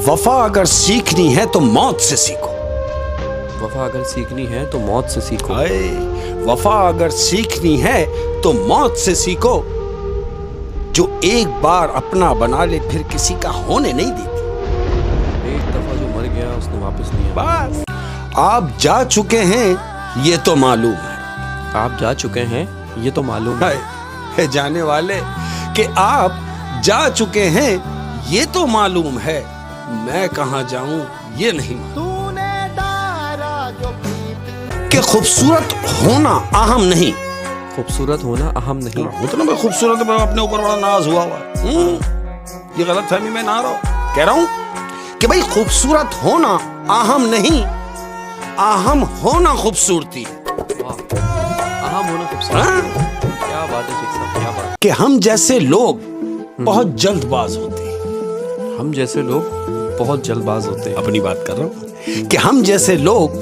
वफा अगर सीखनी है तो मौत से सीखो। वफा अगर सीखनी है तो मौत से सीखो। वफा अगर सीखनी है तो मौत से सीखो। जो एक बार अपना बना ले फिर किसी का होने नहीं देती। एक दफा जो मर गया उसने वापस नहीं आना। बस आप जा चुके हैं ये तो मालूम है। आप जा चुके हैं ये तो मालूम है जाने वाले कि आप जा चुके हैं ये तो मालूम है। मैं कहां जाऊं ये नहीं मालूम। कि खूबसूरत होना अहम नहीं। खूबसूरत होना अहम नहीं। उतना मैं खूबसूरत अपने ऊपर बड़ा नाज हुआ ये गलत फहमी में ना रहो। कह रहा हूं कि भाई खूबसूरत होना अहम नहीं, अहम होना खूबसूरती है। अहम होना खूबसूरती है। क्या बात है शेख साहब, क्या बात। कि हम जैसे लोग बहुत जल्दबाज होते हैं। हम जैसे लोग बहुत जल्दबाज होते हैं। अपनी बात कर रहा हूं कि हम जैसे लोग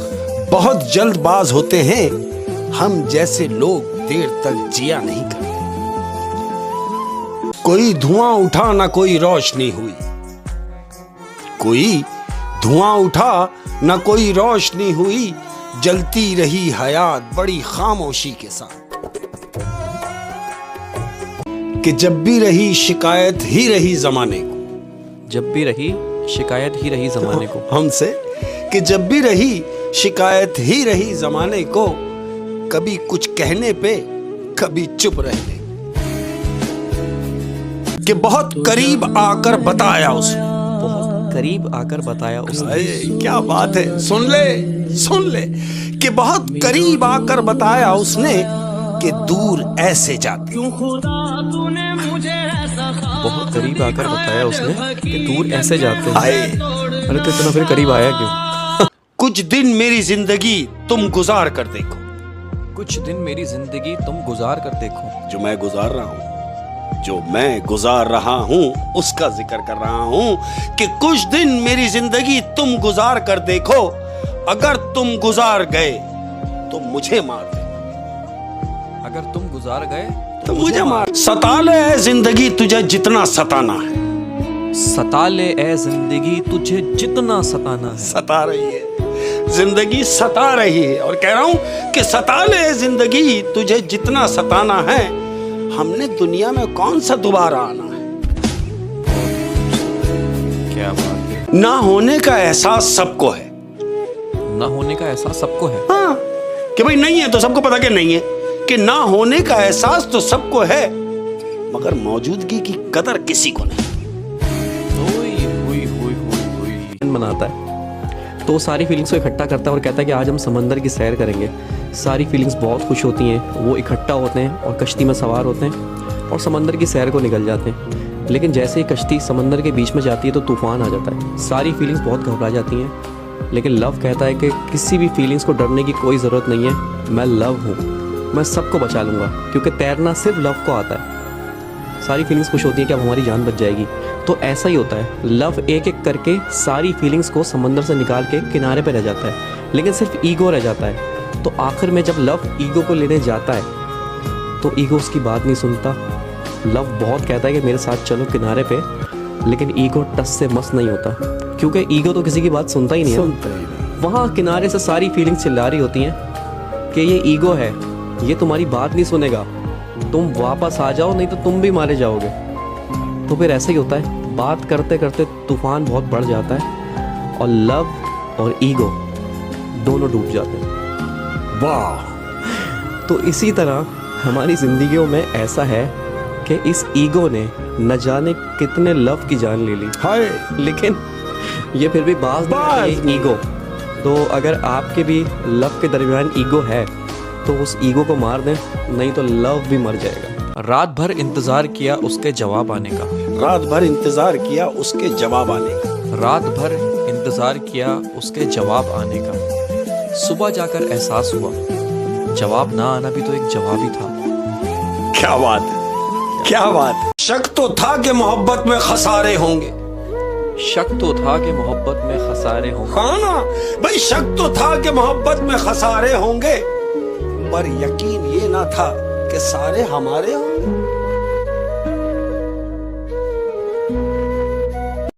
बहुत जल्दबाज होते हैं। हम जैसे लोग देर तक जिया नहीं करते। कोई धुआं उठा ना कोई रोशनी हुई। कोई धुआं उठा ना कोई रोशनी हुई। जलती रही हयात बड़ी खामोशी के साथ। कि जब भी रही शिकायत ही रही जमाने को। जब भी रही शिकायत ही रही जमाने को हमसे। कि जब भी रही शिकायत ही रही जमाने को। कभी कुछ कहने पे कभी चुप रहने। कि बहुत करीब आकर बताया उसने। बहुत करीब आकर बताया उसने। क्या बात है, सुन ले कि बहुत करीब आकर बताया उसने कि दूर ऐसे जाते। बहुत करीब आकर बताया उसने कि दूर ऐसे जाते हैं। अरे तो इतना फिर करीब आया क्यों? कुछ दिन मेरी जिंदगी तुम गुजार कर देखो। कुछ दिन मेरी जिंदगी तुम गुजार कर देखो। जो मैं गुजार रहा हूँ, जो मैं गुजार रहा हूँ उसका जिक्र कर रहा हूँ कि कुछ दिन मेरी जिंदगी तुम गुजार कर देखो। अगर तुम गुजार गए तो मुझे मार दे। अगर तुम गुजार गए तो मुझे मार। सता ले ऐ जिंदगी तुझे जितना सताना है। सता ले ऐ जिंदगी तुझे जितना सताना है। सता रही है जिंदगी, सता रही है। और कह रहा हूं कि सता ले जिंदगी तुझे जितना सताना है। हमने दुनिया में कौन सा दोबारा आना है। क्या बात है। ना होने का एहसास सबको है। ना होने का एहसास सबको है। हाँ कि भाई नहीं है तो सबको पता कि नहीं है। कि ना होने का एहसास तो सबको है मगर मौजूदगी की कदर किसी को नहीं। मनाता है तो सारी फीलिंग्स को इकट्ठा करता है और कहता है कि आज हम समंदर की सैर करेंगे। सारी फीलिंग्स बहुत खुश होती हैं, वो इकट्ठा होते हैं और कश्ती में सवार होते हैं और समंदर की सैर को निकल जाते हैं। लेकिन जैसे ही कश्ती समंदर के बीच में जाती है तो तूफान आ जाता है। सारी फीलिंग्स बहुत घबरा जाती हैं। लेकिन लव कहता है कि किसी भी फीलिंग्स को डरने की कोई ज़रूरत नहीं है। मैं लव हूँ, मैं सबको बचा लूँगा क्योंकि तैरना सिर्फ लव को आता है। सारी फीलिंग्स खुश होती है कि अब हमारी जान बच जाएगी। तो ऐसा ही होता है, लव एक एक करके सारी फीलिंग्स को समंदर से निकाल के किनारे पे रह जाता है। लेकिन सिर्फ ईगो रह जाता है। तो आखिर में जब लव ईगो को लेने जाता है तो ईगो उसकी बात नहीं सुनता। लव बहुत कहता है कि मेरे साथ चलो किनारे पे, लेकिन ईगो टस से मस नहीं होता क्योंकि ईगो तो किसी की बात सुनता ही नहीं है। वहाँ किनारे से सारी फीलिंग्स चिल्ला रही होती हैं कि ये ईगो है, ये तुम्हारी बात नहीं सुनेगा, तुम वापस आ जाओ नहीं तो तुम भी मारे जाओगे। तो फिर ऐसा ही होता है, बात करते करते तूफान बहुत बढ़ जाता है और लव और ईगो दोनों डूब जाते हैं। वाह। तो इसी तरह हमारी जिंदगियों में ऐसा है कि इस ईगो ने न जाने कितने लव की जान ले ली। हाय। लेकिन ये फिर भी बाज ईगो। तो अगर आपके भी लव के दरमियान ईगो है तो उस ईगो को मार दें, नहीं तो लव भी मर जाएगा। रात भर इंतजार किया उसके जवाब आने का। रात भर इंतजार किया उसके जवाब आने का। रात भर इंतजार किया उसके जवाब आने का। सुबह जाकर एहसास हुआ जवाब ना आना भी तो एक जवाब ही था। क्या बात है, क्या बात है। शक तो था कि मोहब्बत में खसारे होंगे। शक तो था कि मोहब्बत में खसारे होंगे। हाँ ना भाई, शक तो था कि मोहब्बत में खसारे होंगे, पर यकीन ये ना था कि सारे हमारे होंगे।